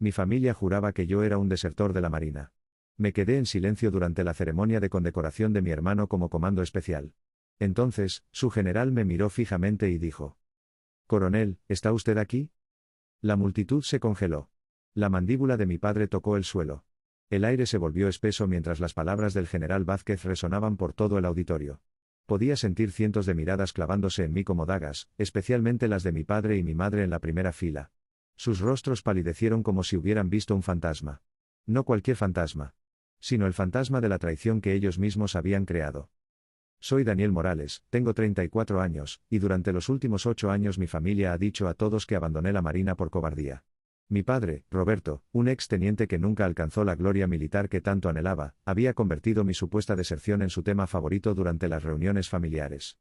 Mi familia juraba que yo era un desertor de la Marina. Me quedé en silencio durante la ceremonia de condecoración de mi hermano como comando especial. Entonces, su general me miró fijamente y dijo: «Coronel, ¿está usted aquí?». La multitud se congeló. La mandíbula de mi padre tocó el suelo. El aire se volvió espeso mientras las palabras del general Vázquez resonaban por todo el auditorio. Podía sentir cientos de miradas clavándose en mí como dagas, especialmente las de mi padre y mi madre en la primera fila. Sus rostros palidecieron como si hubieran visto un fantasma. No cualquier fantasma, sino el fantasma de la traición que ellos mismos habían creado. Soy Daniel Morales, tengo 34 años, y durante los últimos 8 años mi familia ha dicho a todos que abandoné la Marina por cobardía. Mi padre, Roberto, un ex teniente que nunca alcanzó la gloria militar que tanto anhelaba, había convertido mi supuesta deserción en su tema favorito durante las reuniones familiares.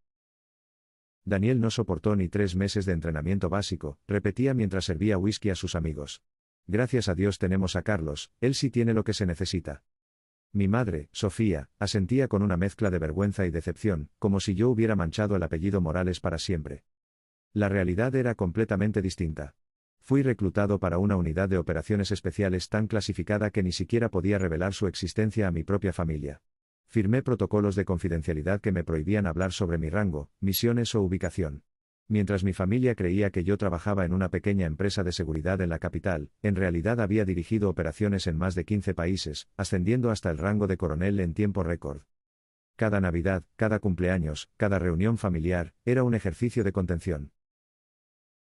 Daniel no soportó ni 3 meses de entrenamiento básico, repetía mientras servía whisky a sus amigos. Gracias a Dios tenemos a Carlos, él sí tiene lo que se necesita. Mi madre, Sofía, asentía con una mezcla de vergüenza y decepción, como si yo hubiera manchado el apellido Morales para siempre. La realidad era completamente distinta. Fui reclutado para una unidad de operaciones especiales tan clasificada que ni siquiera podía revelar su existencia a mi propia familia. Firmé protocolos de confidencialidad que me prohibían hablar sobre mi rango, misiones o ubicación. Mientras mi familia creía que yo trabajaba en una pequeña empresa de seguridad en la capital, en realidad había dirigido operaciones en más de 15 países, ascendiendo hasta el rango de coronel en tiempo récord. Cada Navidad, cada cumpleaños, cada reunión familiar, era un ejercicio de contención.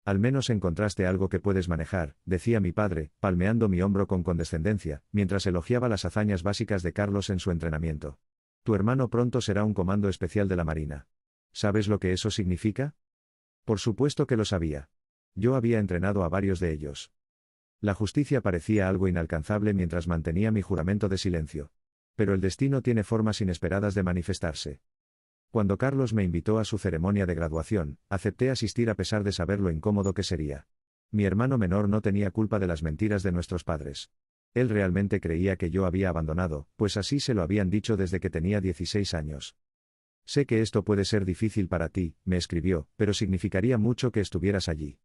Al menos encontraste algo que puedes manejar, decía mi padre, palmeando mi hombro con condescendencia, mientras elogiaba las hazañas básicas de Carlos en su entrenamiento. Tu hermano pronto será un comando especial de la Marina. ¿Sabes lo que eso significa? Por supuesto que lo sabía. Yo había entrenado a varios de ellos. La justicia parecía algo inalcanzable mientras mantenía mi juramento de silencio. Pero el destino tiene formas inesperadas de manifestarse. Cuando Carlos me invitó a su ceremonia de graduación, acepté asistir a pesar de saber lo incómodo que sería. Mi hermano menor no tenía culpa de las mentiras de nuestros padres. Él realmente creía que yo había abandonado, pues así se lo habían dicho desde que tenía 16 años. Sé que esto puede ser difícil para ti, me escribió, pero significaría mucho que estuvieras allí.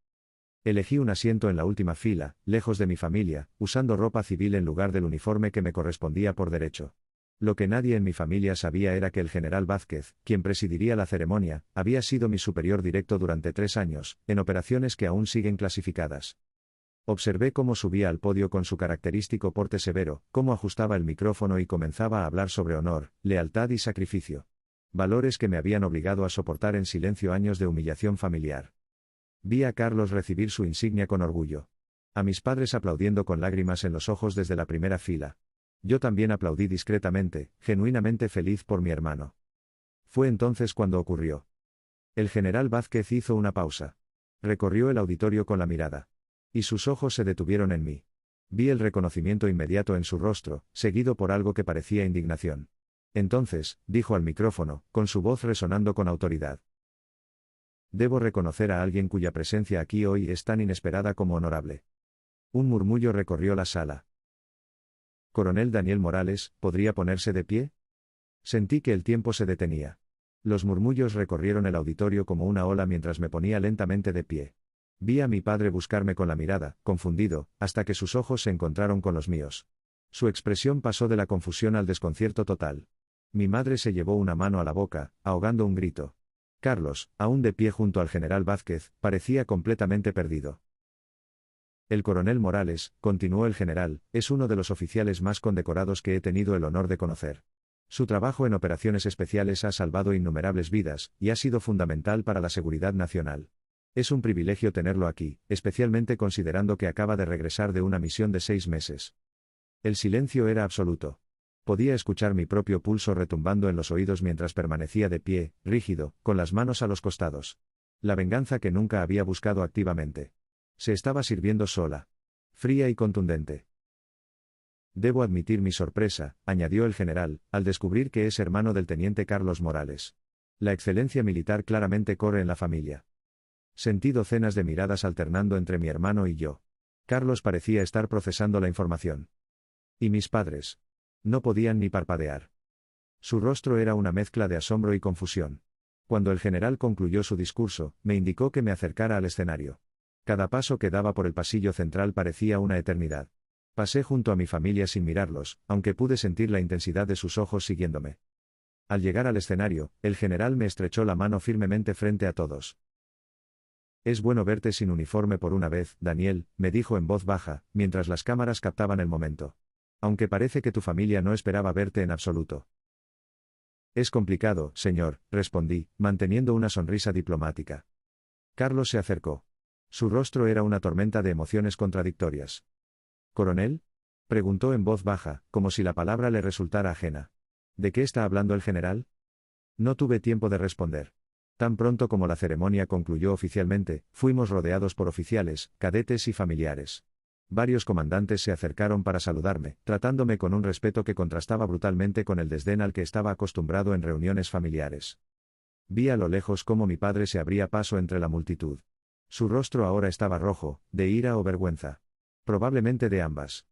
Elegí un asiento en la última fila, lejos de mi familia, usando ropa civil en lugar del uniforme que me correspondía por derecho. Lo que nadie en mi familia sabía era que el general Vázquez, quien presidiría la ceremonia, había sido mi superior directo durante 3 años, en operaciones que aún siguen clasificadas. Observé cómo subía al podio con su característico porte severo, cómo ajustaba el micrófono y comenzaba a hablar sobre honor, lealtad y sacrificio. Valores que me habían obligado a soportar en silencio años de humillación familiar. Vi a Carlos recibir su insignia con orgullo. A mis padres aplaudiendo con lágrimas en los ojos desde la primera fila. Yo también aplaudí discretamente, genuinamente feliz por mi hermano. Fue entonces cuando ocurrió. El general Vázquez hizo una pausa. Recorrió el auditorio con la mirada. Y sus ojos se detuvieron en mí. Vi el reconocimiento inmediato en su rostro, seguido por algo que parecía indignación. Entonces, dijo al micrófono, con su voz resonando con autoridad. Debo reconocer a alguien cuya presencia aquí hoy es tan inesperada como honorable. Un murmullo recorrió la sala. Coronel Daniel Morales, ¿podría ponerse de pie? Sentí que el tiempo se detenía. Los murmullos recorrieron el auditorio como una ola mientras me ponía lentamente de pie. Vi a mi padre buscarme con la mirada, confundido, hasta que sus ojos se encontraron con los míos. Su expresión pasó de la confusión al desconcierto total. Mi madre se llevó una mano a la boca, ahogando un grito. Carlos, aún de pie junto al general Vázquez, parecía completamente perdido. El coronel Morales, continuó el general, es uno de los oficiales más condecorados que he tenido el honor de conocer. Su trabajo en operaciones especiales ha salvado innumerables vidas, y ha sido fundamental para la seguridad nacional. Es un privilegio tenerlo aquí, especialmente considerando que acaba de regresar de una misión de 6 meses. El silencio era absoluto. Podía escuchar mi propio pulso retumbando en los oídos mientras permanecía de pie, rígido, con las manos a los costados. La venganza que nunca había buscado activamente. Se estaba sirviendo sola. Fría y contundente. Debo admitir mi sorpresa, añadió el general, al descubrir que es hermano del teniente Carlos Morales. La excelencia militar claramente corre en la familia. Sentí docenas de miradas alternando entre mi hermano y yo. Carlos parecía estar procesando la información. ¿Y mis padres? No podían ni parpadear. Su rostro era una mezcla de asombro y confusión. Cuando el general concluyó su discurso, me indicó que me acercara al escenario. Cada paso que daba por el pasillo central parecía una eternidad. Pasé junto a mi familia sin mirarlos, aunque pude sentir la intensidad de sus ojos siguiéndome. Al llegar al escenario, el general me estrechó la mano firmemente frente a todos. Es bueno verte sin uniforme por una vez, Daniel, me dijo en voz baja, mientras las cámaras captaban el momento. Aunque parece que tu familia no esperaba verte en absoluto. Es complicado, señor, respondí, manteniendo una sonrisa diplomática. Carlos se acercó. Su rostro era una tormenta de emociones contradictorias. ¿Coronel? Preguntó en voz baja, como si la palabra le resultara ajena. ¿De qué está hablando el general? No tuve tiempo de responder. Tan pronto como la ceremonia concluyó oficialmente, fuimos rodeados por oficiales, cadetes y familiares. Varios comandantes se acercaron para saludarme, tratándome con un respeto que contrastaba brutalmente con el desdén al que estaba acostumbrado en reuniones familiares. Vi a lo lejos cómo mi padre se abría paso entre la multitud. Su rostro ahora estaba rojo, de ira o vergüenza. Probablemente de ambas.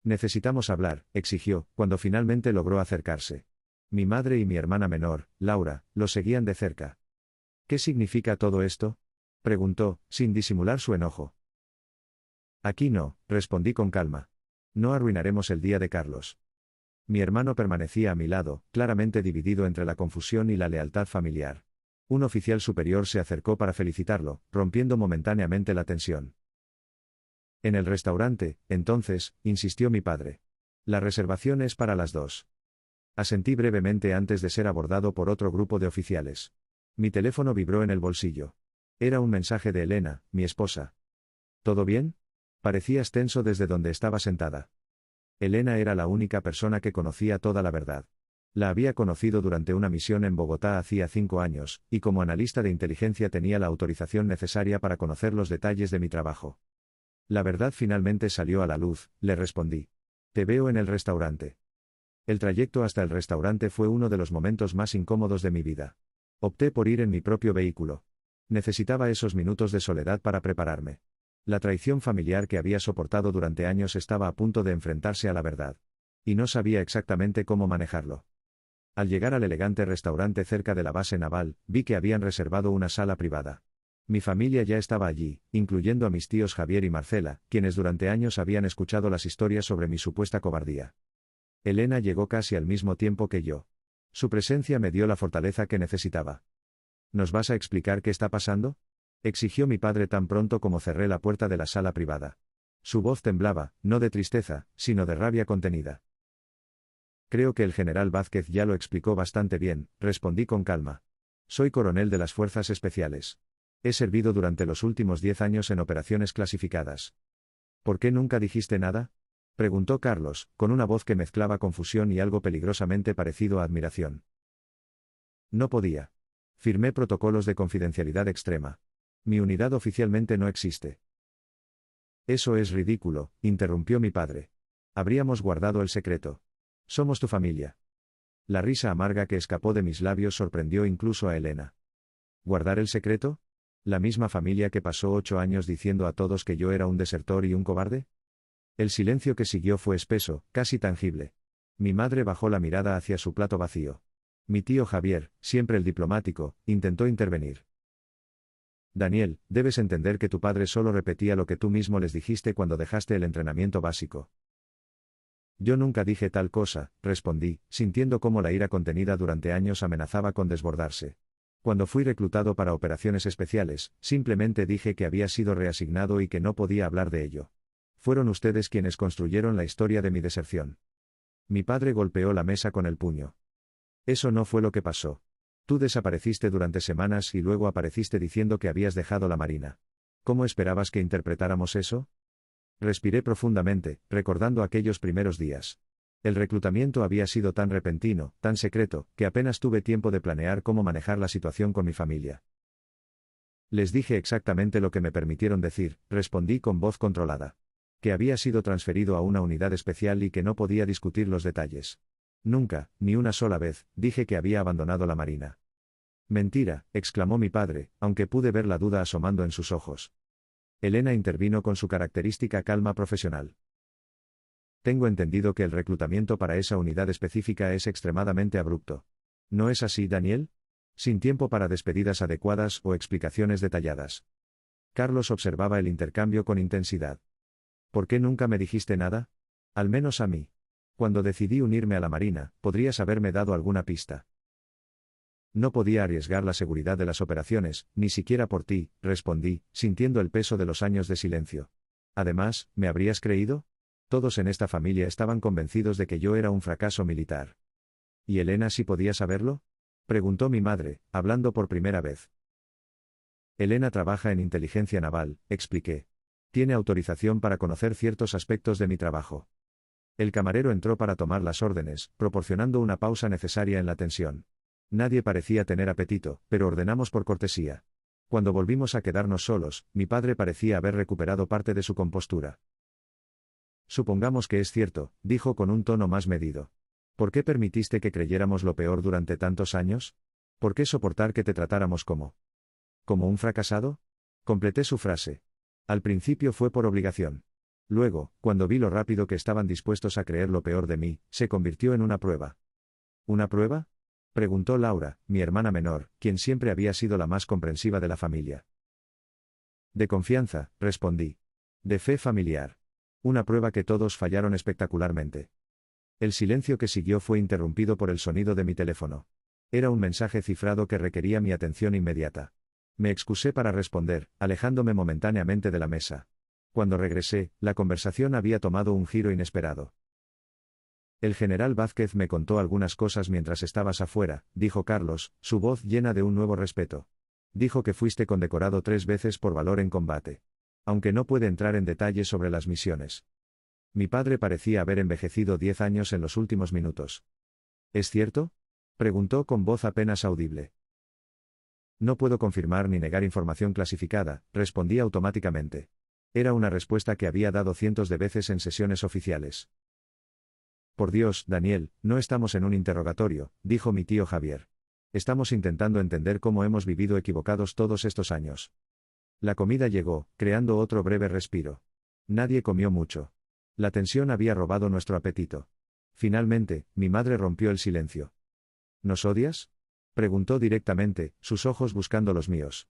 Necesitamos hablar, exigió, cuando finalmente logró acercarse. Mi madre y mi hermana menor, Laura, lo seguían de cerca. ¿Qué significa todo esto? Preguntó, sin disimular su enojo. Aquí no, respondí con calma. No arruinaremos el día de Carlos. Mi hermano permanecía a mi lado, claramente dividido entre la confusión y la lealtad familiar. Un oficial superior se acercó para felicitarlo, rompiendo momentáneamente la tensión. En el restaurante, entonces, insistió mi padre. La reservación es para las 2. Asentí brevemente antes de ser abordado por otro grupo de oficiales. Mi teléfono vibró en el bolsillo. Era un mensaje de Elena, mi esposa. ¿Todo bien? Parecías tenso desde donde estaba sentada. Elena era la única persona que conocía toda la verdad. La había conocido durante una misión en Bogotá hacía 5 años, y como analista de inteligencia tenía la autorización necesaria para conocer los detalles de mi trabajo. La verdad finalmente salió a la luz, le respondí. Te veo en el restaurante. El trayecto hasta el restaurante fue uno de los momentos más incómodos de mi vida. Opté por ir en mi propio vehículo. Necesitaba esos minutos de soledad para prepararme. La traición familiar que había soportado durante años estaba a punto de enfrentarse a la verdad. Y no sabía exactamente cómo manejarlo. Al llegar al elegante restaurante cerca de la base naval, vi que habían reservado una sala privada. Mi familia ya estaba allí, incluyendo a mis tíos Javier y Marcela, quienes durante años habían escuchado las historias sobre mi supuesta cobardía. Elena llegó casi al mismo tiempo que yo. Su presencia me dio la fortaleza que necesitaba. ¿Nos vas a explicar qué está pasando? Exigió mi padre tan pronto como cerré la puerta de la sala privada. Su voz temblaba, no de tristeza, sino de rabia contenida. Creo que el general Vázquez ya lo explicó bastante bien, respondí con calma. Soy coronel de las Fuerzas Especiales. He servido durante los últimos 10 años en operaciones clasificadas. ¿Por qué nunca dijiste nada? Preguntó Carlos, con una voz que mezclaba confusión y algo peligrosamente parecido a admiración. No podía. Firmé protocolos de confidencialidad extrema. Mi unidad oficialmente no existe. Eso es ridículo, interrumpió mi padre. Habríamos guardado el secreto. Somos tu familia. La risa amarga que escapó de mis labios sorprendió incluso a Elena. ¿Guardar el secreto? ¿La misma familia que pasó 8 años diciendo a todos que yo era un desertor y un cobarde? El silencio que siguió fue espeso, casi tangible. Mi madre bajó la mirada hacia su plato vacío. Mi tío Javier, siempre el diplomático, intentó intervenir. Daniel, debes entender que tu padre solo repetía lo que tú mismo les dijiste cuando dejaste el entrenamiento básico. Yo nunca dije tal cosa, respondí, sintiendo cómo la ira contenida durante años amenazaba con desbordarse. Cuando fui reclutado para operaciones especiales, simplemente dije que había sido reasignado y que no podía hablar de ello. Fueron ustedes quienes construyeron la historia de mi deserción. Mi padre golpeó la mesa con el puño. Eso no fue lo que pasó. Tú desapareciste durante semanas y luego apareciste diciendo que habías dejado la Marina. ¿Cómo esperabas que interpretáramos eso? Respiré profundamente, recordando aquellos primeros días. El reclutamiento había sido tan repentino, tan secreto, que apenas tuve tiempo de planear cómo manejar la situación con mi familia. Les dije exactamente lo que me permitieron decir, respondí con voz controlada. Que había sido transferido a una unidad especial y que no podía discutir los detalles. Nunca, ni una sola vez, dije que había abandonado la Marina. Mentira, exclamó mi padre, aunque pude ver la duda asomando en sus ojos. Elena intervino con su característica calma profesional. Tengo entendido que el reclutamiento para esa unidad específica es extremadamente abrupto. ¿No es así, Daniel? Sin tiempo para despedidas adecuadas o explicaciones detalladas. Carlos observaba el intercambio con intensidad. ¿Por qué nunca me dijiste nada? Al menos a mí. Cuando decidí unirme a la Marina, podrías haberme dado alguna pista. No podía arriesgar la seguridad de las operaciones, ni siquiera por ti, respondí, sintiendo el peso de los años de silencio. Además, ¿me habrías creído? Todos en esta familia estaban convencidos de que yo era un fracaso militar. ¿Y Elena sí podía saberlo? Preguntó mi madre, hablando por primera vez. Elena trabaja en inteligencia naval, expliqué. Tiene autorización para conocer ciertos aspectos de mi trabajo. El camarero entró para tomar las órdenes, proporcionando una pausa necesaria en la tensión. Nadie parecía tener apetito, pero ordenamos por cortesía. Cuando volvimos a quedarnos solos, mi padre parecía haber recuperado parte de su compostura. Supongamos que es cierto, dijo con un tono más medido. ¿Por qué permitiste que creyéramos lo peor durante tantos años? ¿Por qué soportar que te tratáramos como un fracasado? Completé su frase. Al principio fue por obligación. Luego, cuando vi lo rápido que estaban dispuestos a creer lo peor de mí, se convirtió en una prueba. ¿Una prueba? Preguntó Laura, mi hermana menor, quien siempre había sido la más comprensiva de la familia. De confianza, respondí. De fe familiar. Una prueba que todos fallaron espectacularmente. El silencio que siguió fue interrumpido por el sonido de mi teléfono. Era un mensaje cifrado que requería mi atención inmediata. Me excusé para responder, alejándome momentáneamente de la mesa. Cuando regresé, la conversación había tomado un giro inesperado. El general Vázquez me contó algunas cosas mientras estabas afuera, dijo Carlos, su voz llena de un nuevo respeto. Dijo que fuiste condecorado 3 veces por valor en combate. Aunque no puede entrar en detalles sobre las misiones. Mi padre parecía haber envejecido 10 años en los últimos minutos. ¿Es cierto? Preguntó con voz apenas audible. No puedo confirmar ni negar información clasificada, respondí automáticamente. Era una respuesta que había dado cientos de veces en sesiones oficiales. Por Dios, Daniel, no estamos en un interrogatorio, dijo mi tío Javier. Estamos intentando entender cómo hemos vivido equivocados todos estos años. La comida llegó, creando otro breve respiro. Nadie comió mucho. La tensión había robado nuestro apetito. Finalmente, mi madre rompió el silencio. ¿Nos odias? Preguntó directamente, sus ojos buscando los míos.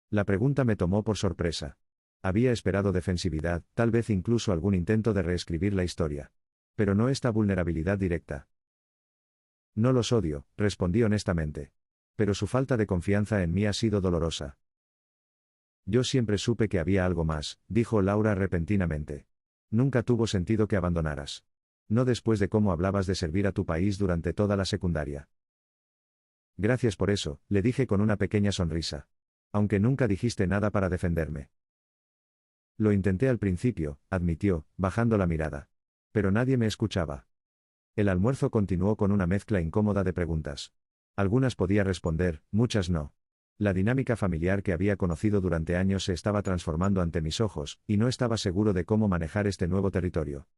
La pregunta me tomó por sorpresa. Había esperado defensividad, tal vez incluso algún intento de reescribir la historia. Pero no esta vulnerabilidad directa. No los odio, respondí honestamente. Pero su falta de confianza en mí ha sido dolorosa. Yo siempre supe que había algo más, dijo Laura repentinamente. Nunca tuvo sentido que abandonaras. No después de cómo hablabas de servir a tu país durante toda la secundaria. Gracias por eso, le dije con una pequeña sonrisa. Aunque nunca dijiste nada para defenderme. Lo intenté al principio, admitió, bajando la mirada. Pero nadie me escuchaba. El almuerzo continuó con una mezcla incómoda de preguntas. Algunas podía responder, muchas no. La dinámica familiar que había conocido durante años se estaba transformando ante mis ojos, y no estaba seguro de cómo manejar este nuevo territorio.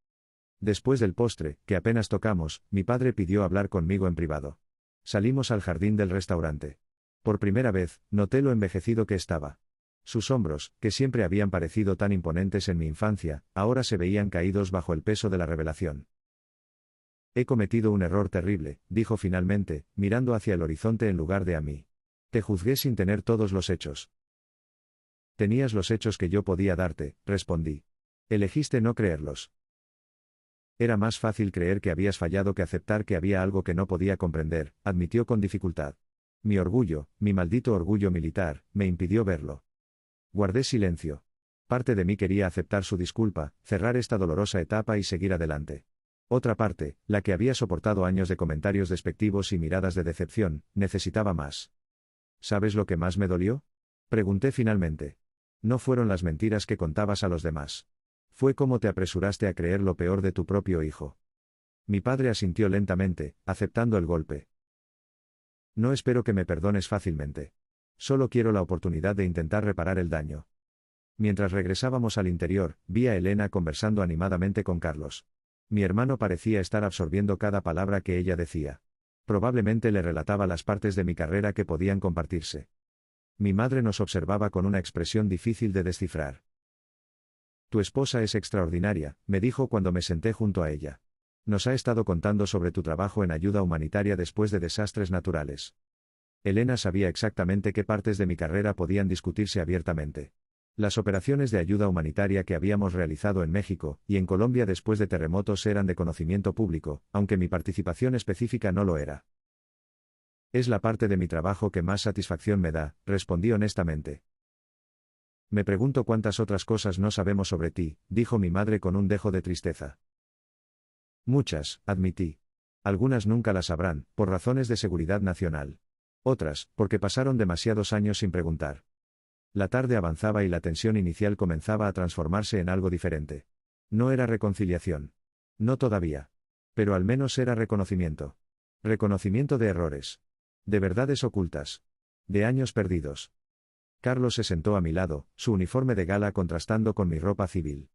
Después del postre, que apenas tocamos, mi padre pidió hablar conmigo en privado. Salimos al jardín del restaurante. Por primera vez, noté lo envejecido que estaba. Sus hombros, que siempre habían parecido tan imponentes en mi infancia, ahora se veían caídos bajo el peso de la revelación. He cometido un error terrible, dijo finalmente, mirando hacia el horizonte en lugar de a mí. Te juzgué sin tener todos los hechos. Tenías los hechos que yo podía darte, respondí. Elegiste no creerlos. Era más fácil creer que habías fallado que aceptar que había algo que no podía comprender, admitió con dificultad. Mi orgullo, mi maldito orgullo militar, me impidió verlo. Guardé silencio. Parte de mí quería aceptar su disculpa, cerrar esta dolorosa etapa y seguir adelante. Otra parte, la que había soportado años de comentarios despectivos y miradas de decepción, necesitaba más. ¿Sabes lo que más me dolió? Pregunté finalmente. No fueron las mentiras que contabas a los demás. Fue cómo te apresuraste a creer lo peor de tu propio hijo. Mi padre asintió lentamente, aceptando el golpe. No espero que me perdones fácilmente. Solo quiero la oportunidad de intentar reparar el daño. Mientras regresábamos al interior, vi a Elena conversando animadamente con Carlos. Mi hermano parecía estar absorbiendo cada palabra que ella decía. Probablemente le relataba las partes de mi carrera que podían compartirse. Mi madre nos observaba con una expresión difícil de descifrar. Tu esposa es extraordinaria, me dijo cuando me senté junto a ella. Nos ha estado contando sobre tu trabajo en ayuda humanitaria después de desastres naturales. Elena sabía exactamente qué partes de mi carrera podían discutirse abiertamente. Las operaciones de ayuda humanitaria que habíamos realizado en México y en Colombia después de terremotos eran de conocimiento público, aunque mi participación específica no lo era. Es la parte de mi trabajo que más satisfacción me da, respondí honestamente. Me pregunto cuántas otras cosas no sabemos sobre ti, dijo mi madre con un dejo de tristeza. Muchas, admití. Algunas nunca las sabrán, por razones de seguridad nacional. Otras, porque pasaron demasiados años sin preguntar. La tarde avanzaba y la tensión inicial comenzaba a transformarse en algo diferente. No era reconciliación. No todavía. Pero al menos era reconocimiento. Reconocimiento de errores. De verdades ocultas. De años perdidos. Carlos se sentó a mi lado, su uniforme de gala contrastando con mi ropa civil.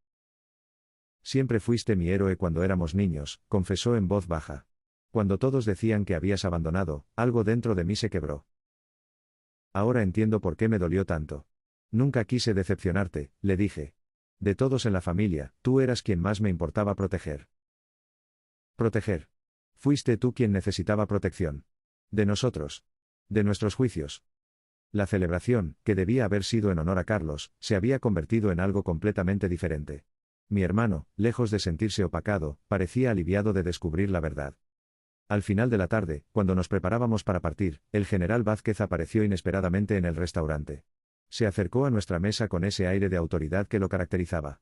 Siempre fuiste mi héroe cuando éramos niños, confesó en voz baja. Cuando todos decían que habías abandonado, algo dentro de mí se quebró. Ahora entiendo por qué me dolió tanto. Nunca quise decepcionarte, le dije. De todos en la familia, tú eras quien más me importaba proteger. Proteger. Fuiste tú quien necesitaba protección. De nosotros. De nuestros juicios. La celebración, que debía haber sido en honor a Carlos, se había convertido en algo completamente diferente. Mi hermano, lejos de sentirse opacado, parecía aliviado de descubrir la verdad. Al final de la tarde, cuando nos preparábamos para partir, el general Vázquez apareció inesperadamente en el restaurante. Se acercó a nuestra mesa con ese aire de autoridad que lo caracterizaba.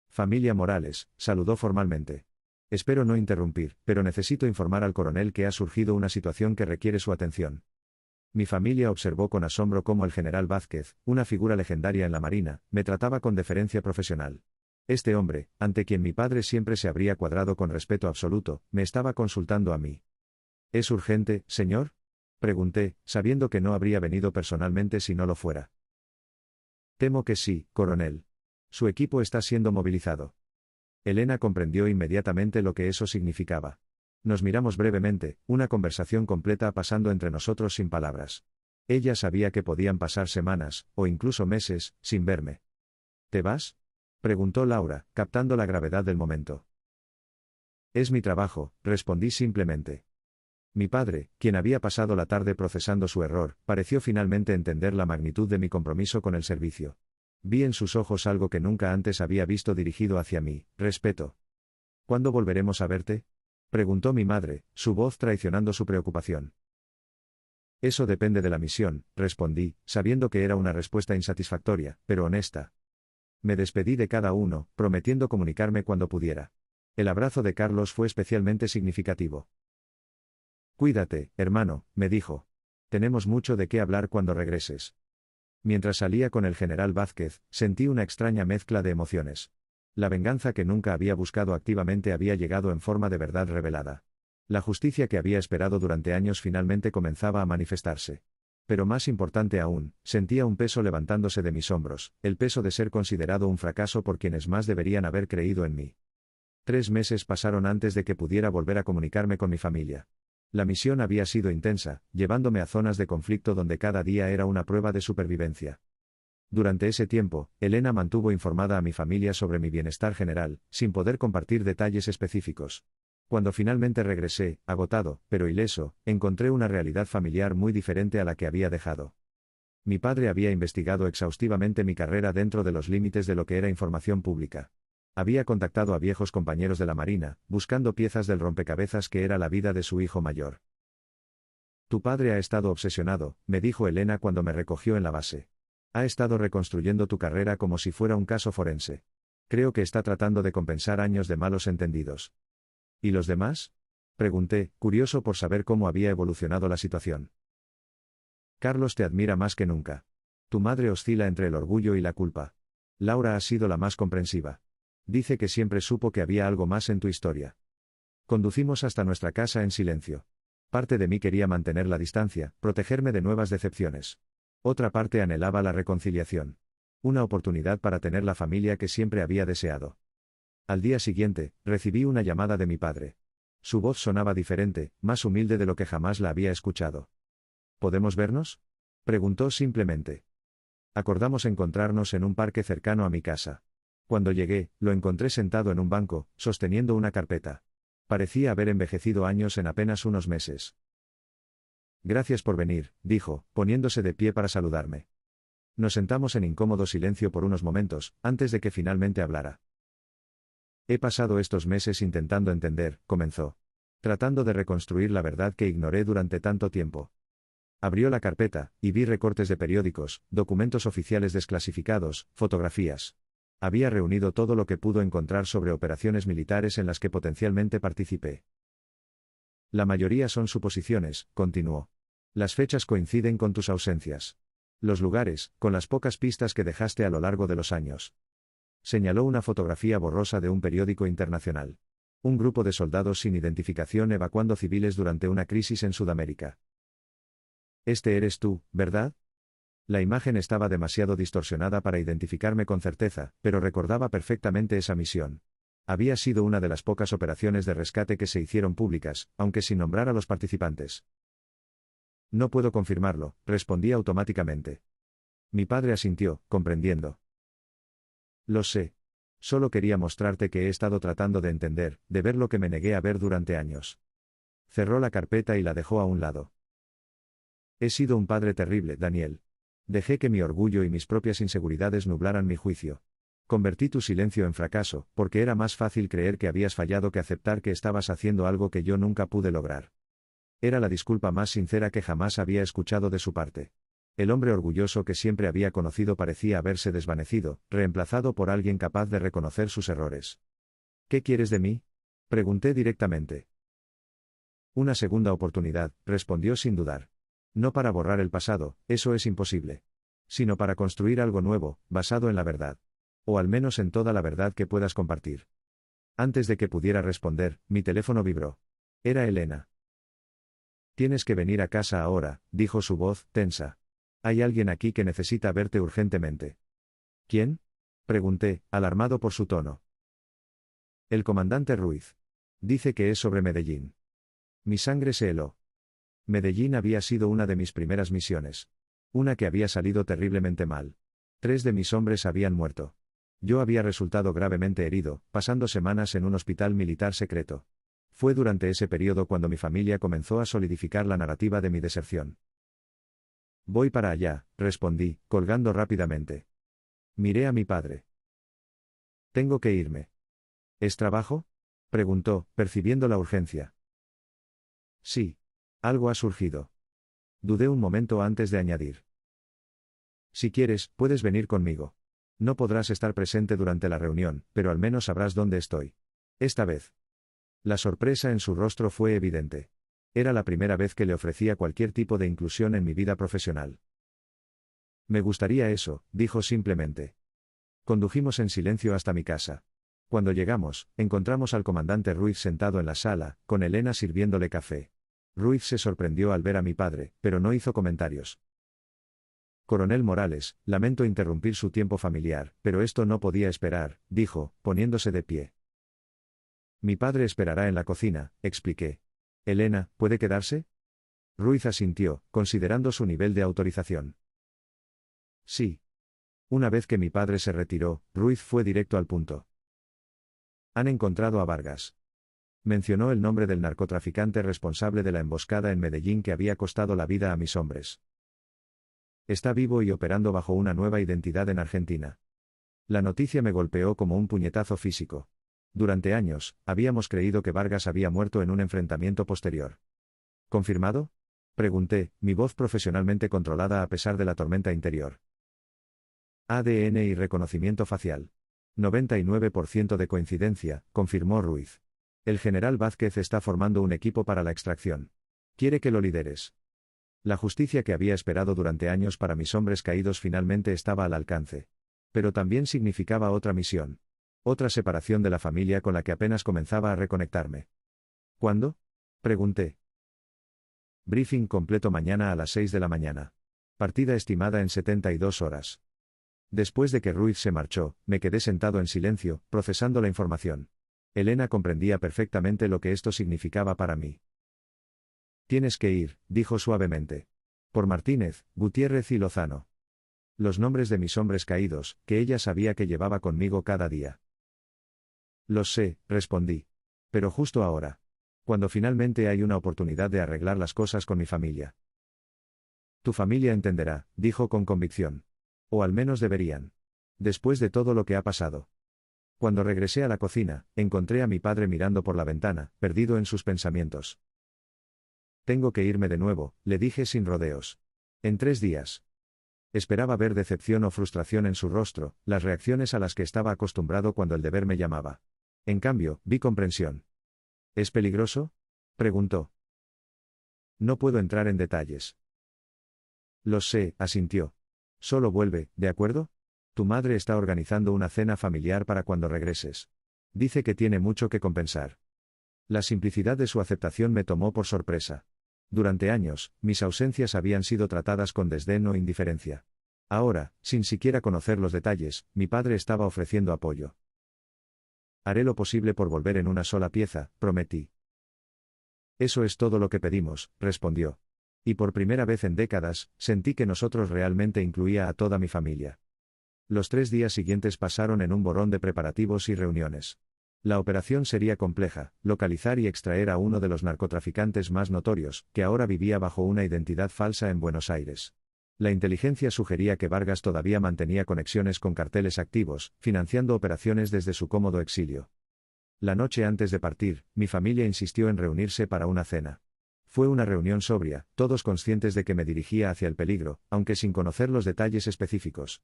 Familia Morales, saludó formalmente. Espero no interrumpir, pero necesito informar al coronel que ha surgido una situación que requiere su atención. Mi familia observó con asombro cómo el general Vázquez, una figura legendaria en la Marina, me trataba con deferencia profesional. Este hombre, ante quien mi padre siempre se habría cuadrado con respeto absoluto, me estaba consultando a mí. ¿Es urgente, señor? Pregunté, sabiendo que no habría venido personalmente si no lo fuera. Temo que sí, coronel. Su equipo está siendo movilizado. Elena comprendió inmediatamente lo que eso significaba. Nos miramos brevemente, una conversación completa pasando entre nosotros sin palabras. Ella sabía que podían pasar semanas, o incluso meses, sin verme. ¿Te vas? Preguntó Laura, captando la gravedad del momento. Es mi trabajo, respondí simplemente. Mi padre, quien había pasado la tarde procesando su error, pareció finalmente entender la magnitud de mi compromiso con el servicio. Vi en sus ojos algo que nunca antes había visto dirigido hacia mí, respeto. ¿Cuándo volveremos a verte? Preguntó mi madre, su voz traicionando su preocupación. Eso depende de la misión, respondí, sabiendo que era una respuesta insatisfactoria, pero honesta. Me despedí de cada uno, prometiendo comunicarme cuando pudiera. El abrazo de Carlos fue especialmente significativo. Cuídate, hermano, me dijo. Tenemos mucho de qué hablar cuando regreses. Mientras salía con el general Vázquez, sentí una extraña mezcla de emociones. La venganza que nunca había buscado activamente había llegado en forma de verdad revelada. La justicia que había esperado durante años finalmente comenzaba a manifestarse. Pero más importante aún, sentía un peso levantándose de mis hombros, el peso de ser considerado un fracaso por quienes más deberían haber creído en mí. 3 meses pasaron antes de que pudiera volver a comunicarme con mi familia. La misión había sido intensa, llevándome a zonas de conflicto donde cada día era una prueba de supervivencia. Durante ese tiempo, Elena mantuvo informada a mi familia sobre mi bienestar general, sin poder compartir detalles específicos. Cuando finalmente regresé, agotado, pero ileso, encontré una realidad familiar muy diferente a la que había dejado. Mi padre había investigado exhaustivamente mi carrera dentro de los límites de lo que era información pública. Había contactado a viejos compañeros de la Marina, buscando piezas del rompecabezas que era la vida de su hijo mayor. Tu padre ha estado obsesionado, me dijo Elena cuando me recogió en la base. Ha estado reconstruyendo tu carrera como si fuera un caso forense. Creo que está tratando de compensar años de malos entendidos. ¿Y los demás? Pregunté, curioso por saber cómo había evolucionado la situación. Carlos te admira más que nunca. Tu madre oscila entre el orgullo y la culpa. Laura ha sido la más comprensiva. Dice que siempre supo que había algo más en tu historia. Conducimos hasta nuestra casa en silencio. Parte de mí quería mantener la distancia, protegerme de nuevas decepciones. Otra parte anhelaba la reconciliación. Una oportunidad para tener la familia que siempre había deseado. Al día siguiente, recibí una llamada de mi padre. Su voz sonaba diferente, más humilde de lo que jamás la había escuchado. ¿Podemos vernos? Preguntó simplemente. Acordamos encontrarnos en un parque cercano a mi casa. Cuando llegué, lo encontré sentado en un banco, sosteniendo una carpeta. Parecía haber envejecido años en apenas unos meses. Gracias por venir, dijo, poniéndose de pie para saludarme. Nos sentamos en incómodo silencio por unos momentos, antes de que finalmente hablara. He pasado estos meses intentando entender, comenzó. Tratando de reconstruir la verdad que ignoré durante tanto tiempo. Abrió la carpeta, y vi recortes de periódicos, documentos oficiales desclasificados, fotografías. Había reunido todo lo que pudo encontrar sobre operaciones militares en las que potencialmente participé. La mayoría son suposiciones, continuó. Las fechas coinciden con tus ausencias. Los lugares, con las pocas pistas que dejaste a lo largo de los años. Señaló una fotografía borrosa de un periódico internacional. Un grupo de soldados sin identificación evacuando civiles durante una crisis en Sudamérica. Este eres tú, ¿verdad? La imagen estaba demasiado distorsionada para identificarme con certeza, pero recordaba perfectamente esa misión. Había sido una de las pocas operaciones de rescate que se hicieron públicas, aunque sin nombrar a los participantes. No puedo confirmarlo, respondí automáticamente. Mi padre asintió, comprendiendo. Lo sé. Solo quería mostrarte que he estado tratando de entender, de ver lo que me negué a ver durante años. Cerró la carpeta y la dejó a un lado. He sido un padre terrible, Daniel. Dejé que mi orgullo y mis propias inseguridades nublaran mi juicio. Convertí tu silencio en fracaso, porque era más fácil creer que habías fallado que aceptar que estabas haciendo algo que yo nunca pude lograr. Era la disculpa más sincera que jamás había escuchado de su parte. El hombre orgulloso que siempre había conocido parecía haberse desvanecido, reemplazado por alguien capaz de reconocer sus errores. ¿Qué quieres de mí? Pregunté directamente. Una segunda oportunidad, respondió sin dudar. No para borrar el pasado, eso es imposible. Sino para construir algo nuevo, basado en la verdad. O al menos en toda la verdad que puedas compartir. Antes de que pudiera responder, mi teléfono vibró. Era Elena. Tienes que venir a casa ahora, dijo su voz, tensa. Hay alguien aquí que necesita verte urgentemente. ¿Quién? Pregunté, alarmado por su tono. El comandante Ruiz. Dice que es sobre Medellín. Mi sangre se heló. Medellín había sido una de mis primeras misiones. Una que había salido terriblemente mal. 3 de mis hombres habían muerto. Yo había resultado gravemente herido, pasando semanas en un hospital militar secreto. Fue durante ese periodo cuando mi familia comenzó a solidificar la narrativa de mi deserción. Voy para allá, respondí, colgando rápidamente. Miré a mi padre. Tengo que irme. ¿Es trabajo? Preguntó, percibiendo la urgencia. Sí. Algo ha surgido. Dudé un momento antes de añadir. Si quieres, puedes venir conmigo. No podrás estar presente durante la reunión, pero al menos sabrás dónde estoy. Esta vez. La sorpresa en su rostro fue evidente. Era la primera vez que le ofrecía cualquier tipo de inclusión en mi vida profesional. Me gustaría eso, dijo simplemente. Condujimos en silencio hasta mi casa. Cuando llegamos, encontramos al comandante Ruiz sentado en la sala, con Elena sirviéndole café. Ruiz se sorprendió al ver a mi padre, pero no hizo comentarios. Coronel Morales, lamento interrumpir su tiempo familiar, pero esto no podía esperar, dijo, poniéndose de pie. Mi padre esperará en la cocina, expliqué. Elena, ¿puede quedarse? Ruiz asintió, considerando su nivel de autorización. Sí. Una vez que mi padre se retiró, Ruiz fue directo al punto. Han encontrado a Vargas. Mencionó el nombre del narcotraficante responsable de la emboscada en Medellín que había costado la vida a mis hombres. Está vivo y operando bajo una nueva identidad en Argentina. La noticia me golpeó como un puñetazo físico. Durante años, habíamos creído que Vargas había muerto en un enfrentamiento posterior. ¿Confirmado? Pregunté, mi voz profesionalmente controlada a pesar de la tormenta interior. ADN y reconocimiento facial. 99% de coincidencia, confirmó Ruiz. El general Vázquez está formando un equipo para la extracción. Quiere que lo lideres. La justicia que había esperado durante años para mis hombres caídos finalmente estaba al alcance. Pero también significaba otra misión. Otra separación de la familia con la que apenas comenzaba a reconectarme. ¿Cuándo? Pregunté. Briefing completo mañana a las 6 de la mañana. Partida estimada en 72 horas. Después de que Ruiz se marchó, me quedé sentado en silencio, procesando la información. Elena comprendía perfectamente lo que esto significaba para mí. Tienes que ir, dijo suavemente. Por Martínez, Gutiérrez y Lozano. Los nombres de mis hombres caídos, que ella sabía que llevaba conmigo cada día. Los sé, respondí. Pero justo ahora. Cuando finalmente hay una oportunidad de arreglar las cosas con mi familia. Tu familia entenderá, dijo con convicción. O al menos deberían. Después de todo lo que ha pasado. Cuando regresé a la cocina, encontré a mi padre mirando por la ventana, perdido en sus pensamientos. Tengo que irme de nuevo, le dije sin rodeos. En 3 días. Esperaba ver decepción o frustración en su rostro, las reacciones a las que estaba acostumbrado cuando el deber me llamaba. En cambio, vi comprensión. ¿Es peligroso?, preguntó. No puedo entrar en detalles. Lo sé, asintió. Solo vuelve, ¿de acuerdo? Tu madre está organizando una cena familiar para cuando regreses. Dice que tiene mucho que compensar. La simplicidad de su aceptación me tomó por sorpresa. Durante años, mis ausencias habían sido tratadas con desdén o indiferencia. Ahora, sin siquiera conocer los detalles, mi padre estaba ofreciendo apoyo. Haré lo posible por volver en una sola pieza, prometí. Eso es todo lo que pedimos, respondió. Y por primera vez en décadas, sentí que nosotros realmente incluía a toda mi familia. Los 3 días siguientes pasaron en un borrón de preparativos y reuniones. La operación sería compleja, localizar y extraer a uno de los narcotraficantes más notorios, que ahora vivía bajo una identidad falsa en Buenos Aires. La inteligencia sugería que Vargas todavía mantenía conexiones con carteles activos, financiando operaciones desde su cómodo exilio. La noche antes de partir, mi familia insistió en reunirse para una cena. Fue una reunión sobria, todos conscientes de que me dirigía hacia el peligro, aunque sin conocer los detalles específicos.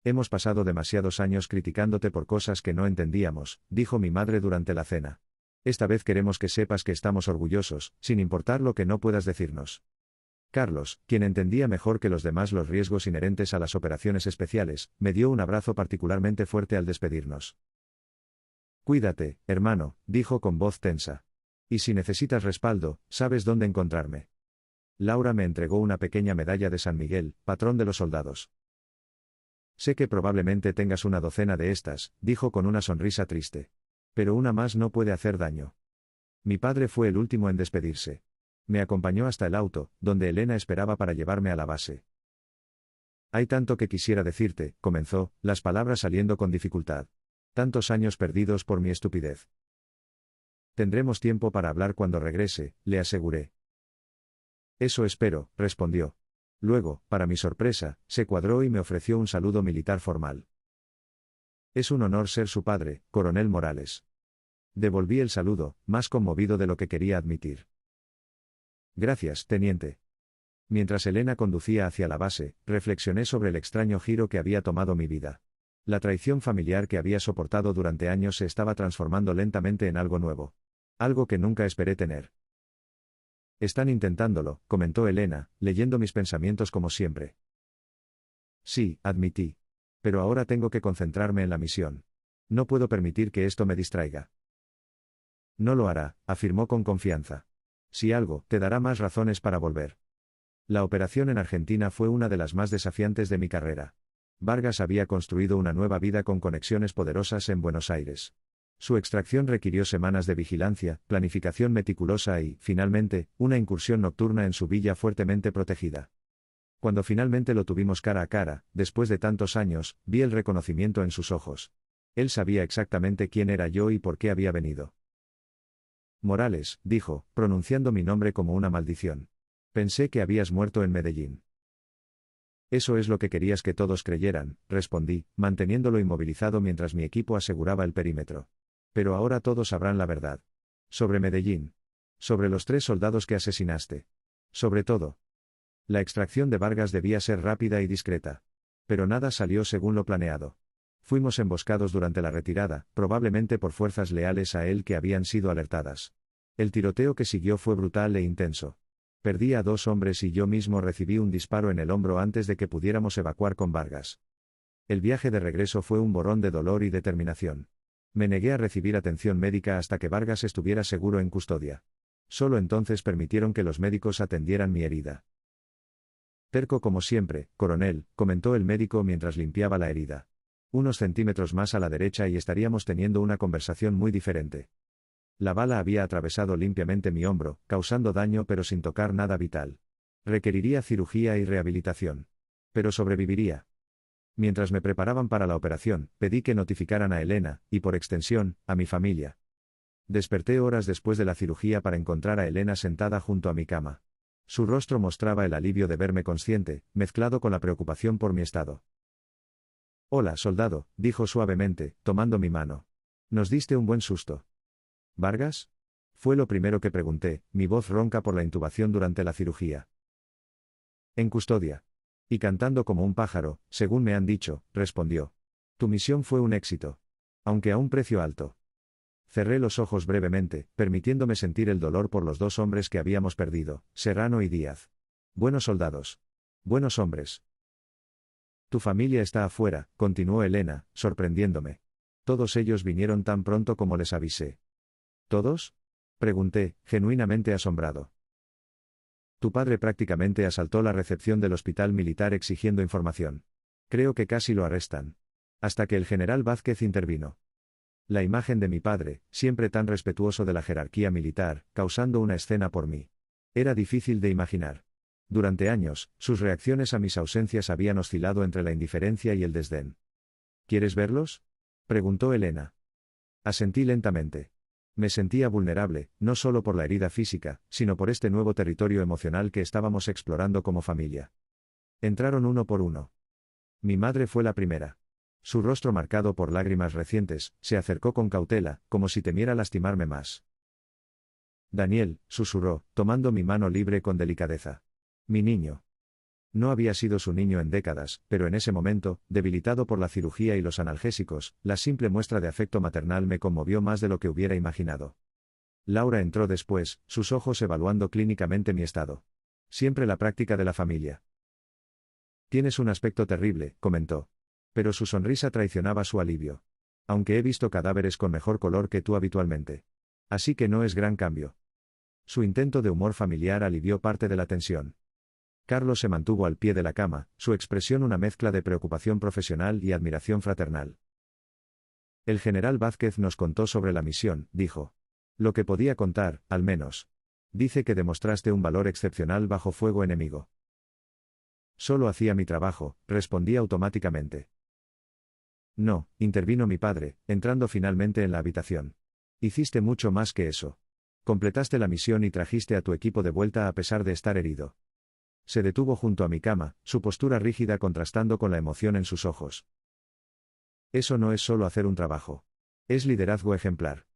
Hemos pasado demasiados años criticándote por cosas que no entendíamos, dijo mi madre durante la cena. Esta vez queremos que sepas que estamos orgullosos, sin importar lo que no puedas decirnos. Carlos, quien entendía mejor que los demás los riesgos inherentes a las operaciones especiales, me dio un abrazo particularmente fuerte al despedirnos. Cuídate, hermano, dijo con voz tensa. Y si necesitas respaldo, sabes dónde encontrarme. Laura me entregó una pequeña medalla de San Miguel, patrón de los soldados. Sé que probablemente tengas una docena de estas, dijo con una sonrisa triste. Pero una más no puede hacer daño. Mi padre fue el último en despedirse. Me acompañó hasta el auto, donde Elena esperaba para llevarme a la base. Hay tanto que quisiera decirte, comenzó, las palabras saliendo con dificultad. Tantos años perdidos por mi estupidez. Tendremos tiempo para hablar cuando regrese, le aseguré. Eso espero, respondió. Luego, para mi sorpresa, se cuadró y me ofreció un saludo militar formal. Es un honor ser su padre, coronel Morales. Devolví el saludo, más conmovido de lo que quería admitir. Gracias, teniente. Mientras Elena conducía hacia la base, reflexioné sobre el extraño giro que había tomado mi vida. La traición familiar que había soportado durante años se estaba transformando lentamente en algo nuevo. Algo que nunca esperé tener. Están intentándolo, comentó Elena, leyendo mis pensamientos como siempre. Sí, admití. Pero ahora tengo que concentrarme en la misión. No puedo permitir que esto me distraiga. No lo hará, afirmó con confianza. Si algo, te dará más razones para volver. La operación en Argentina fue una de las más desafiantes de mi carrera. Vargas había construido una nueva vida con conexiones poderosas en Buenos Aires. Su extracción requirió semanas de vigilancia, planificación meticulosa y, finalmente, una incursión nocturna en su villa fuertemente protegida. Cuando finalmente lo tuvimos cara a cara, después de tantos años, vi el reconocimiento en sus ojos. Él sabía exactamente quién era yo y por qué había venido. Morales, dijo, pronunciando mi nombre como una maldición. Pensé que habías muerto en Medellín. Eso es lo que querías que todos creyeran, respondí, manteniéndolo inmovilizado mientras mi equipo aseguraba el perímetro. Pero ahora todos sabrán la verdad. Sobre Medellín. Sobre los 3 soldados que asesinaste. Sobre todo. La extracción de Vargas debía ser rápida y discreta. Pero nada salió según lo planeado. Fuimos emboscados durante la retirada, probablemente por fuerzas leales a él que habían sido alertadas. El tiroteo que siguió fue brutal e intenso. Perdí a 2 hombres y yo mismo recibí un disparo en el hombro antes de que pudiéramos evacuar con Vargas. El viaje de regreso fue un borrón de dolor y determinación. Me negué a recibir atención médica hasta que Vargas estuviera seguro en custodia. Solo entonces permitieron que los médicos atendieran mi herida. Terco como siempre, coronel, comentó el médico mientras limpiaba la herida. Unos centímetros más a la derecha y estaríamos teniendo una conversación muy diferente. La bala había atravesado limpiamente mi hombro, causando daño pero sin tocar nada vital. Requeriría cirugía y rehabilitación. Pero sobreviviría. Mientras me preparaban para la operación, pedí que notificaran a Elena, y por extensión, a mi familia. Desperté horas después de la cirugía para encontrar a Elena sentada junto a mi cama. Su rostro mostraba el alivio de verme consciente, mezclado con la preocupación por mi estado. Hola, soldado, dijo suavemente, tomando mi mano. Nos diste un buen susto. ¿Vargas? Fue lo primero que pregunté, mi voz ronca por la intubación durante la cirugía. En custodia. Y cantando como un pájaro, según me han dicho, respondió. Tu misión fue un éxito. Aunque a un precio alto. Cerré los ojos brevemente, permitiéndome sentir el dolor por los dos hombres que habíamos perdido, Serrano y Díaz. Buenos soldados. Buenos hombres. Tu familia está afuera, continuó Elena, sorprendiéndome. Todos ellos vinieron tan pronto como les avisé. ¿Todos? Pregunté, genuinamente asombrado. Tu padre prácticamente asaltó la recepción del hospital militar exigiendo información. Creo que casi lo arrestan. Hasta que el general Vázquez intervino. La imagen de mi padre, siempre tan respetuoso de la jerarquía militar, causando una escena por mí. Era difícil de imaginar. Durante años, sus reacciones a mis ausencias habían oscilado entre la indiferencia y el desdén. ¿Quieres verlos? Preguntó Elena. Asentí lentamente. Me sentía vulnerable, no solo por la herida física, sino por este nuevo territorio emocional que estábamos explorando como familia. Entraron uno por uno. Mi madre fue la primera. Su rostro marcado por lágrimas recientes, se acercó con cautela, como si temiera lastimarme más. Daniel, susurró, tomando mi mano libre con delicadeza. Mi niño. No había sido su niño en décadas, pero en ese momento, debilitado por la cirugía y los analgésicos, la simple muestra de afecto maternal me conmovió más de lo que hubiera imaginado. Laura entró después, sus ojos evaluando clínicamente mi estado. Siempre la práctica de la familia. Tienes un aspecto terrible, comentó. Pero su sonrisa traicionaba su alivio. Aunque he visto cadáveres con mejor color que tú habitualmente. Así que no es gran cambio. Su intento de humor familiar alivió parte de la tensión. Carlos se mantuvo al pie de la cama, su expresión una mezcla de preocupación profesional y admiración fraternal. El general Vázquez nos contó sobre la misión, dijo. Lo que podía contar, al menos. Dice que demostraste un valor excepcional bajo fuego enemigo. Solo hacía mi trabajo, respondí automáticamente. No, intervino mi padre, entrando finalmente en la habitación. Hiciste mucho más que eso. Completaste la misión y trajiste a tu equipo de vuelta a pesar de estar herido. Se detuvo junto a mi cama, su postura rígida contrastando con la emoción en sus ojos. Eso no es solo hacer un trabajo. Es liderazgo ejemplar.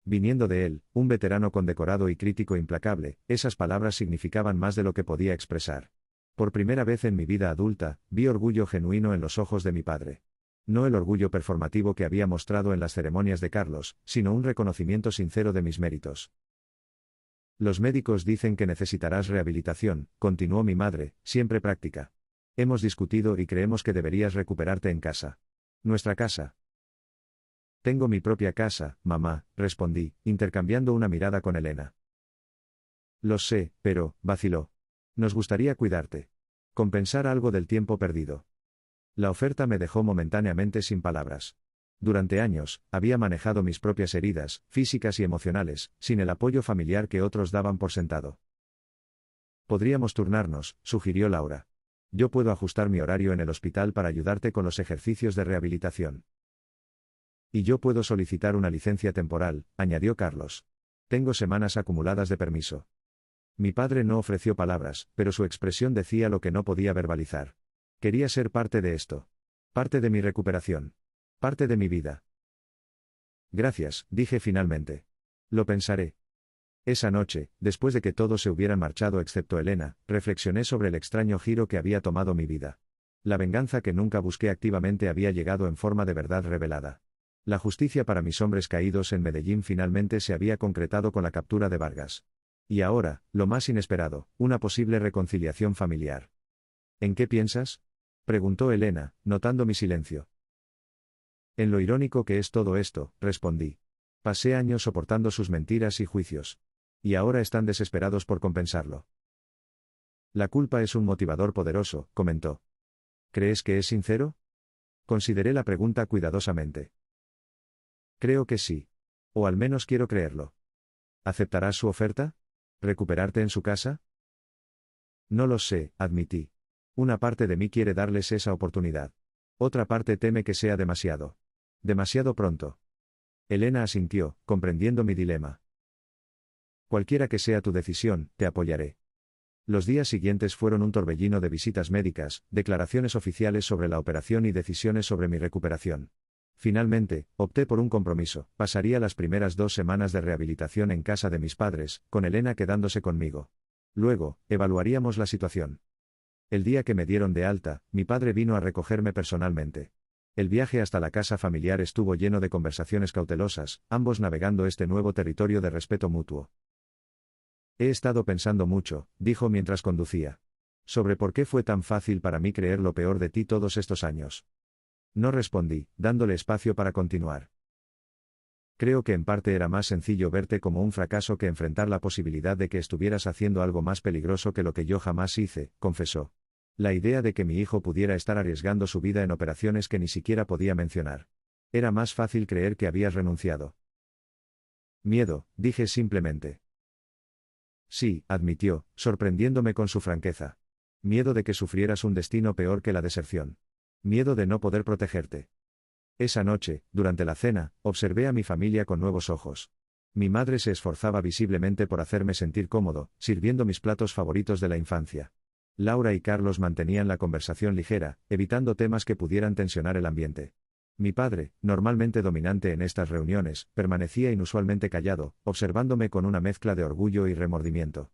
Viniendo de él, un veterano condecorado y crítico implacable, esas palabras significaban más de lo que podía expresar. Por primera vez en mi vida adulta, vi orgullo genuino en los ojos de mi padre. No el orgullo performativo que había mostrado en las ceremonias de Carlos, sino un reconocimiento sincero de mis méritos. Los médicos dicen que necesitarás rehabilitación, continuó mi madre, siempre práctica. Hemos discutido y creemos que deberías recuperarte en casa. Nuestra casa. Tengo mi propia casa, mamá, respondí, intercambiando una mirada con Elena. Lo sé, pero, vaciló. Nos gustaría cuidarte. Compensar algo del tiempo perdido. La oferta me dejó momentáneamente sin palabras. Durante años, había manejado mis propias heridas, físicas y emocionales, sin el apoyo familiar que otros daban por sentado. Podríamos turnarnos, sugirió Laura. Yo puedo ajustar mi horario en el hospital para ayudarte con los ejercicios de rehabilitación. Y yo puedo solicitar una licencia temporal, añadió Carlos. Tengo semanas acumuladas de permiso. Mi padre no ofreció palabras, pero su expresión decía lo que no podía verbalizar. Quería ser parte de esto. Parte de mi recuperación. Parte de mi vida. Gracias, dije finalmente. Lo pensaré. Esa noche, después de que todos se hubieran marchado excepto Elena, reflexioné sobre el extraño giro que había tomado mi vida. La venganza que nunca busqué activamente había llegado en forma de verdad revelada. La justicia para mis hombres caídos en Medellín finalmente se había concretado con la captura de Vargas. Y ahora, lo más inesperado, una posible reconciliación familiar. ¿En qué piensas?, preguntó Elena, notando mi silencio. En lo irónico que es todo esto, respondí. Pasé años soportando sus mentiras y juicios. Y ahora están desesperados por compensarlo. La culpa es un motivador poderoso, comentó. ¿Crees que es sincero? Consideré la pregunta cuidadosamente. Creo que sí. O al menos quiero creerlo. ¿Aceptarás su oferta? ¿Recuperarte en su casa? No lo sé, admití. Una parte de mí quiere darles esa oportunidad. Otra parte teme que sea demasiado. Demasiado pronto. Elena asintió, comprendiendo mi dilema. Cualquiera que sea tu decisión, te apoyaré. Los días siguientes fueron un torbellino de visitas médicas, declaraciones oficiales sobre la operación y decisiones sobre mi recuperación. Finalmente, opté por un compromiso. Pasaría las primeras 2 semanas de rehabilitación en casa de mis padres, con Elena quedándose conmigo. Luego, evaluaríamos la situación. El día que me dieron de alta, mi padre vino a recogerme personalmente. El viaje hasta la casa familiar estuvo lleno de conversaciones cautelosas, ambos navegando este nuevo territorio de respeto mutuo. He estado pensando mucho, dijo mientras conducía. Sobre por qué fue tan fácil para mí creer lo peor de ti todos estos años. No respondí, dándole espacio para continuar. Creo que en parte era más sencillo verte como un fracaso que enfrentar la posibilidad de que estuvieras haciendo algo más peligroso que lo que yo jamás hice, confesó. La idea de que mi hijo pudiera estar arriesgando su vida en operaciones que ni siquiera podía mencionar. Era más fácil creer que habías renunciado. Miedo, dije simplemente. Sí, admitió, sorprendiéndome con su franqueza. Miedo de que sufrieras un destino peor que la deserción. Miedo de no poder protegerte. Esa noche, durante la cena, observé a mi familia con nuevos ojos. Mi madre se esforzaba visiblemente por hacerme sentir cómodo, sirviendo mis platos favoritos de la infancia. Laura y Carlos mantenían la conversación ligera, evitando temas que pudieran tensionar el ambiente. Mi padre, normalmente dominante en estas reuniones, permanecía inusualmente callado, observándome con una mezcla de orgullo y remordimiento.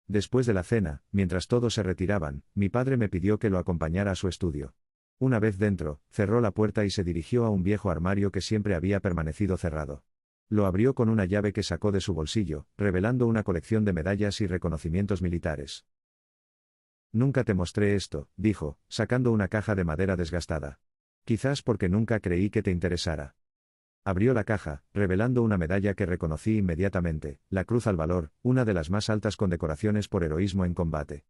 Después de la cena, mientras todos se retiraban, mi padre me pidió que lo acompañara a su estudio. Una vez dentro, cerró la puerta y se dirigió a un viejo armario que siempre había permanecido cerrado. Lo abrió con una llave que sacó de su bolsillo, revelando una colección de medallas y reconocimientos militares. Nunca te mostré esto, dijo, sacando una caja de madera desgastada. Quizás porque nunca creí que te interesara. Abrió la caja, revelando una medalla que reconocí inmediatamente, la Cruz al Valor, una de las más altas condecoraciones por heroísmo en combate.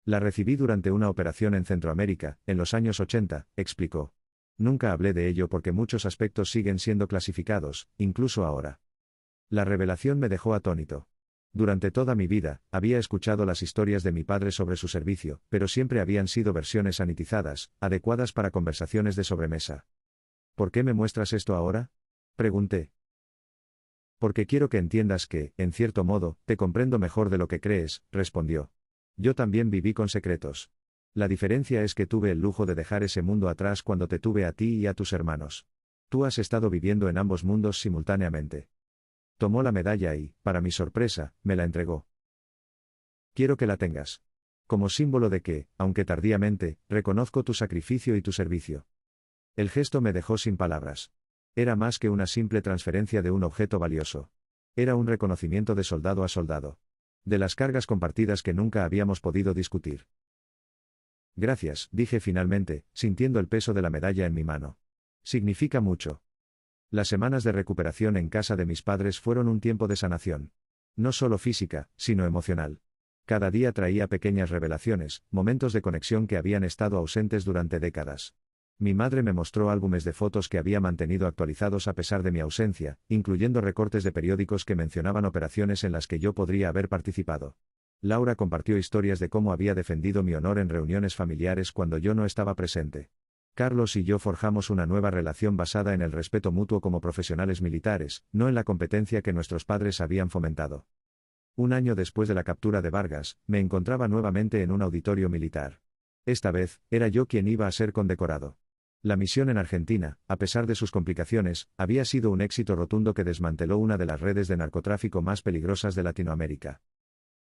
La recibí durante una operación en Centroamérica, en los años 80, explicó. Nunca hablé de ello porque muchos aspectos siguen siendo clasificados, incluso ahora. La revelación me dejó atónito. Durante toda mi vida, había escuchado las historias de mi padre sobre su servicio, pero siempre habían sido versiones sanitizadas, adecuadas para conversaciones de sobremesa. ¿Por qué me muestras esto ahora? Pregunté. Porque quiero que entiendas que, en cierto modo, te comprendo mejor de lo que crees, respondió. Yo también viví con secretos. La diferencia es que tuve el lujo de dejar ese mundo atrás cuando te tuve a ti y a tus hermanos. Tú has estado viviendo en ambos mundos simultáneamente. Tomó la medalla y, para mi sorpresa, me la entregó. Quiero que la tengas. Como símbolo de que, aunque tardíamente, reconozco tu sacrificio y tu servicio. El gesto me dejó sin palabras. Era más que una simple transferencia de un objeto valioso. Era un reconocimiento de soldado a soldado. De las cargas compartidas que nunca habíamos podido discutir. Gracias, dije finalmente, sintiendo el peso de la medalla en mi mano. Significa mucho. Las semanas de recuperación en casa de mis padres fueron un tiempo de sanación. No solo física, sino emocional. Cada día traía pequeñas revelaciones, momentos de conexión que habían estado ausentes durante décadas. Mi madre me mostró álbumes de fotos que había mantenido actualizados a pesar de mi ausencia, incluyendo recortes de periódicos que mencionaban operaciones en las que yo podría haber participado. Laura compartió historias de cómo había defendido mi honor en reuniones familiares cuando yo no estaba presente. Carlos y yo forjamos una nueva relación basada en el respeto mutuo como profesionales militares, no en la competencia que nuestros padres habían fomentado. Un año después de la captura de Vargas, me encontraba nuevamente en un auditorio militar. Esta vez, era yo quien iba a ser condecorado. La misión en Argentina, a pesar de sus complicaciones, había sido un éxito rotundo que desmanteló una de las redes de narcotráfico más peligrosas de Latinoamérica.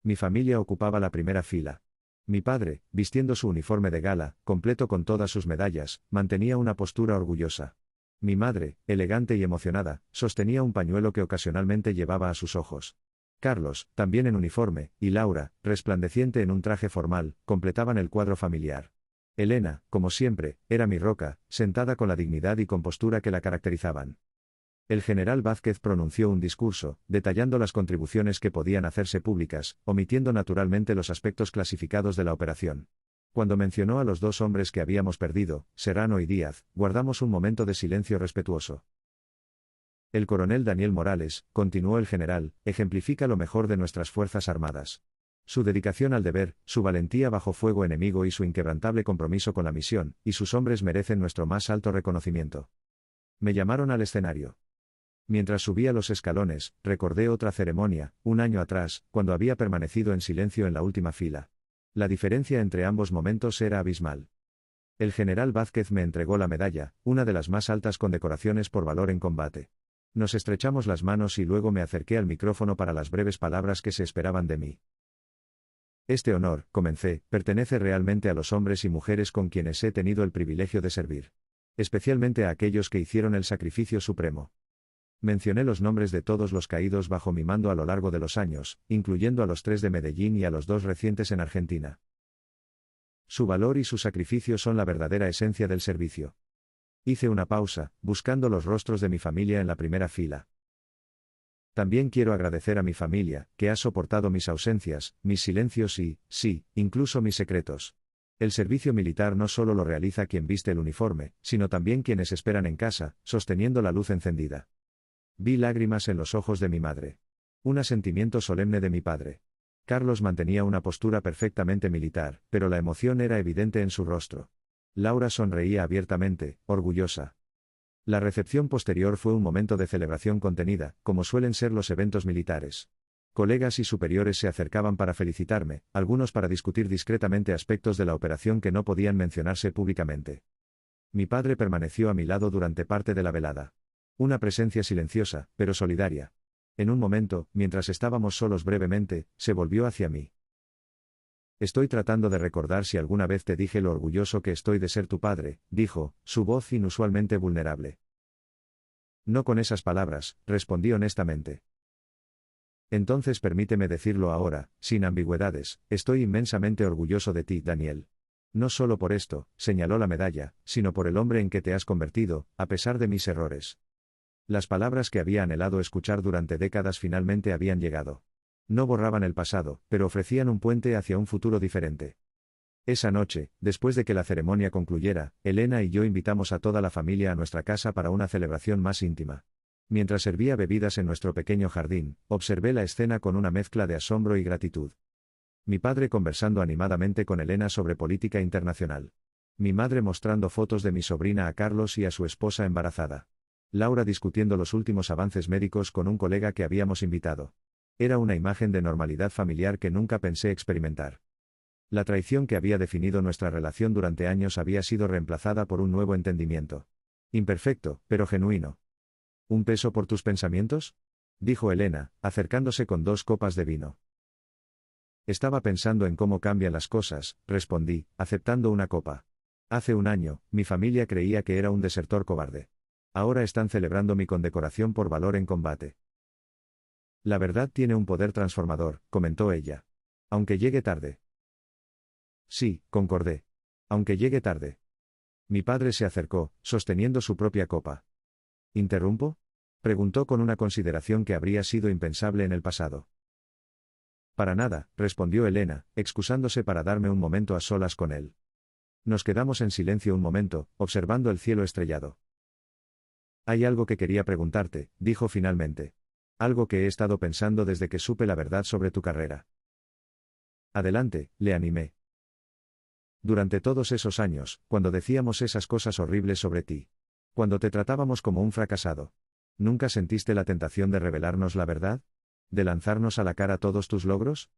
Mi familia ocupaba la primera fila. Mi padre, vistiendo su uniforme de gala, completo con todas sus medallas, mantenía una postura orgullosa. Mi madre, elegante y emocionada, sostenía un pañuelo que ocasionalmente llevaba a sus ojos. Carlos, también en uniforme, y Laura, resplandeciente en un traje formal, completaban el cuadro familiar. Elena, como siempre, era mi roca, sentada con la dignidad y compostura que la caracterizaban. El general Vázquez pronunció un discurso, detallando las contribuciones que podían hacerse públicas, omitiendo naturalmente los aspectos clasificados de la operación. Cuando mencionó a los 2 hombres que habíamos perdido, Serrano y Díaz, guardamos un momento de silencio respetuoso. El coronel Daniel Morales, continuó el general, ejemplifica lo mejor de nuestras Fuerzas Armadas. Su dedicación al deber, su valentía bajo fuego enemigo y su inquebrantable compromiso con la misión, y sus hombres merecen nuestro más alto reconocimiento. Me llamaron al escenario. Mientras subía los escalones, recordé otra ceremonia, un año atrás, cuando había permanecido en silencio en la última fila. La diferencia entre ambos momentos era abismal. El general Vázquez me entregó la medalla, una de las más altas condecoraciones por valor en combate. Nos estrechamos las manos y luego me acerqué al micrófono para las breves palabras que se esperaban de mí. Este honor, comencé, pertenece realmente a los hombres y mujeres con quienes he tenido el privilegio de servir. Especialmente a aquellos que hicieron el sacrificio supremo. Mencioné los nombres de todos los caídos bajo mi mando a lo largo de los años, incluyendo a los 3 de Medellín y a los 2 recientes en Argentina. Su valor y su sacrificio son la verdadera esencia del servicio. Hice una pausa, buscando los rostros de mi familia en la primera fila. También quiero agradecer a mi familia, que ha soportado mis ausencias, mis silencios y, sí, incluso mis secretos. El servicio militar no solo lo realiza quien viste el uniforme, sino también quienes esperan en casa, sosteniendo la luz encendida. Vi lágrimas en los ojos de mi madre. Un asentimiento solemne de mi padre. Carlos mantenía una postura perfectamente militar, pero la emoción era evidente en su rostro. Laura sonreía abiertamente, orgullosa. La recepción posterior fue un momento de celebración contenida, como suelen ser los eventos militares. Colegas y superiores se acercaban para felicitarme, algunos para discutir discretamente aspectos de la operación que no podían mencionarse públicamente. Mi padre permaneció a mi lado durante parte de la velada. Una presencia silenciosa, pero solidaria. En un momento, mientras estábamos solos brevemente, se volvió hacia mí. Estoy tratando de recordar si alguna vez te dije lo orgulloso que estoy de ser tu padre, dijo, su voz inusualmente vulnerable. No con esas palabras, respondí honestamente. Entonces permíteme decirlo ahora, sin ambigüedades, estoy inmensamente orgulloso de ti, Daniel. No solo por esto, señaló la medalla, sino por el hombre en que te has convertido, a pesar de mis errores. Las palabras que había anhelado escuchar durante décadas finalmente habían llegado. No borraban el pasado, pero ofrecían un puente hacia un futuro diferente. Esa noche, después de que la ceremonia concluyera, Elena y yo invitamos a toda la familia a nuestra casa para una celebración más íntima. Mientras servía bebidas en nuestro pequeño jardín, observé la escena con una mezcla de asombro y gratitud. Mi padre conversando animadamente con Elena sobre política internacional. Mi madre mostrando fotos de mi sobrina a Carlos y a su esposa embarazada. Laura discutiendo los últimos avances médicos con un colega que habíamos invitado. Era una imagen de normalidad familiar que nunca pensé experimentar. La traición que había definido nuestra relación durante años había sido reemplazada por un nuevo entendimiento. Imperfecto, pero genuino. ¿Un peso por tus pensamientos?, dijo Elena, acercándose con 2 copas de vino. Estaba pensando en cómo cambian las cosas, respondí, aceptando una copa. Hace un año, mi familia creía que era un desertor cobarde. Ahora están celebrando mi condecoración por valor en combate. La verdad tiene un poder transformador, comentó ella. Aunque llegue tarde. Sí, concordé. Aunque llegue tarde. Mi padre se acercó, sosteniendo su propia copa. ¿Interrumpo?, preguntó con una consideración que habría sido impensable en el pasado. Para nada, respondió Elena, excusándose para darme un momento a solas con él. Nos quedamos en silencio un momento, observando el cielo estrellado. Hay algo que quería preguntarte, dijo finalmente. Algo que he estado pensando desde que supe la verdad sobre tu carrera. Adelante, le animé. Durante todos esos años, cuando decíamos esas cosas horribles sobre ti. Cuando te tratábamos como un fracasado. ¿Nunca sentiste la tentación de revelarnos la verdad? ¿De lanzarnos a la cara todos tus logros?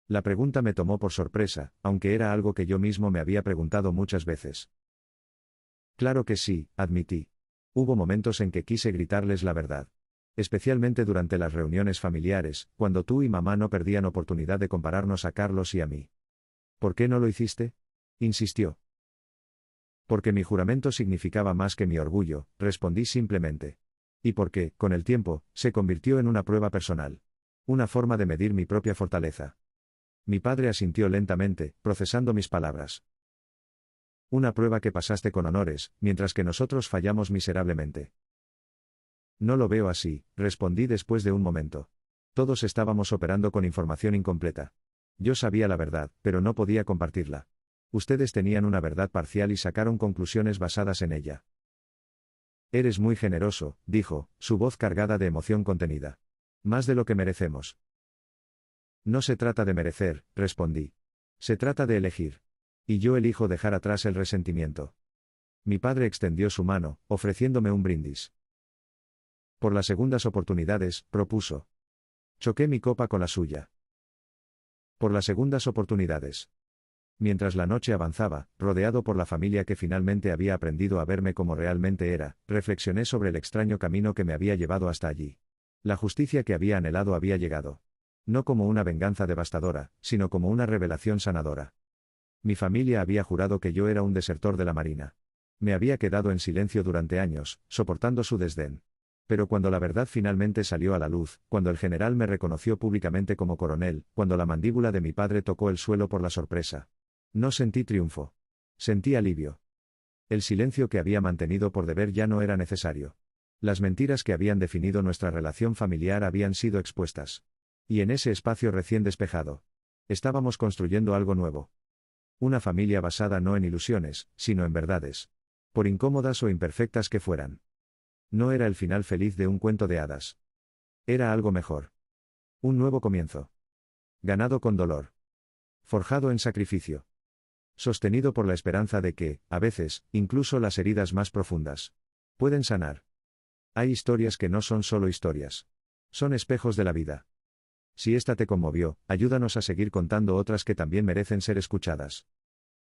La pregunta me tomó por sorpresa, aunque era algo que yo mismo me había preguntado muchas veces. Claro que sí, admití. Hubo momentos en que quise gritarles la verdad. Especialmente durante las reuniones familiares, cuando tú y mamá no perdían oportunidad de compararnos a Carlos y a mí. ¿Por qué no lo hiciste?, insistió. Porque mi juramento significaba más que mi orgullo, respondí simplemente. Y porque, con el tiempo, se convirtió en una prueba personal. Una forma de medir mi propia fortaleza. Mi padre asintió lentamente, procesando mis palabras. Una prueba que pasaste con honores, mientras que nosotros fallamos miserablemente. No lo veo así, respondí después de un momento. Todos estábamos operando con información incompleta. Yo sabía la verdad, pero no podía compartirla. Ustedes tenían una verdad parcial y sacaron conclusiones basadas en ella. Eres muy generoso, dijo, su voz cargada de emoción contenida. Más de lo que merecemos. No se trata de merecer, respondí. Se trata de elegir. Y yo elijo dejar atrás el resentimiento. Mi padre extendió su mano, ofreciéndome un brindis. Por las segundas oportunidades, propuso. Choqué mi copa con la suya. Por las segundas oportunidades. Mientras la noche avanzaba, rodeado por la familia que finalmente había aprendido a verme como realmente era, reflexioné sobre el extraño camino que me había llevado hasta allí. La justicia que había anhelado había llegado. No como una venganza devastadora, sino como una revelación sanadora. Mi familia había jurado que yo era un desertor de la Marina. Me había quedado en silencio durante años, soportando su desdén. Pero cuando la verdad finalmente salió a la luz, cuando el general me reconoció públicamente como coronel, cuando la mandíbula de mi padre tocó el suelo por la sorpresa. No sentí triunfo. Sentí alivio. El silencio que había mantenido por deber ya no era necesario. Las mentiras que habían definido nuestra relación familiar habían sido expuestas. Y en ese espacio recién despejado, estábamos construyendo algo nuevo. Una familia basada no en ilusiones, sino en verdades. Por incómodas o imperfectas que fueran. No era el final feliz de un cuento de hadas. Era algo mejor. Un nuevo comienzo. Ganado con dolor. Forjado en sacrificio. Sostenido por la esperanza de que, a veces, incluso las heridas más profundas, pueden sanar. Hay historias que no son solo historias. Son espejos de la vida. Si esta te conmovió, ayúdanos a seguir contando otras que también merecen ser escuchadas.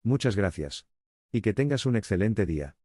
Muchas gracias. Y que tengas un excelente día.